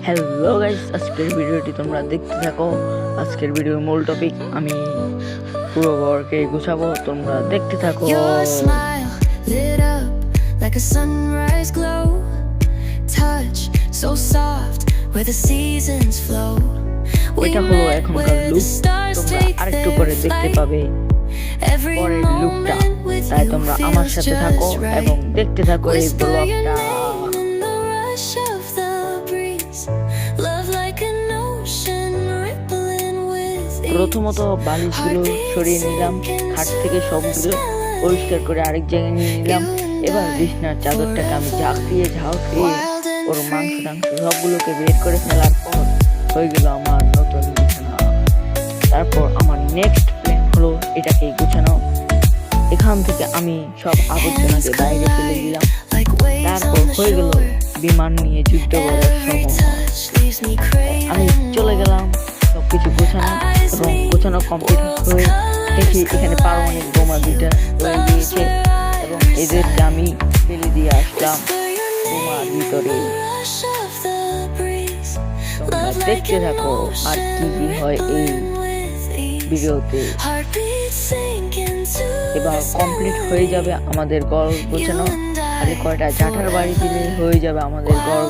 Hello guys, আজকের ভিডিওটি তোমরা দেখতে থাকো। আজকের ভিডিওর মূল টপিক আমি পুরো ঘরকে গুছাবো, তোমরা দেখতে থাকো। Your smile lit up like a sunrise glow, touch so soft where the seasons flow. এটা হলো এখনকার লুক, তোমরা আরেকটু পরে দেখতে পাবে পরের লুকটা। তাই তোমরা আমার সাথে থাকো এবং দেখতে থাকো এই ব্লগটা। প্রথমত বালিশগুলো সরিয়ে নিলাম, খাট থেকে সবগুলো পরিষ্কার করে আরেক জায়গায় নিয়ে নিলাম। এবার বিছনার চাদরটাকে আমি ঝাঁকিয়ে ওর মাংস সবগুলোকে বের করে ফেলার পর হয়ে গেল আমার নতুন বিছানা। তারপর আমার নেক্সট প্ল্যান হলো এটাকে গুছানো। এখান থেকে আমি সব আবর্জনাকে বাইরে ফেলে দিলাম। তারপর হয়ে গেল বিমান নিয়ে যুদ্ধ করার সময়। আমি চলে গেলাম সবকিছু গোছানো এবং গোছানো কমপ্লিট হয়ে দেখি এখানে পারমাণবিক বোমা দুইটা রয়ে গিয়েছে এবং এদেরকে আমি ফেলে দিয়ে আসলাম বোমার ভিতরে। তোমরা দেখতে থাকো আর কি হয় এই ভিডিওতে। এবার কমপ্লিট হয়ে যাবে আমাদের ঘর গোছানো, খালি কয়টা ঝাঁটার বাড়ি দিলে হয়ে যাবে আমাদের ঘর।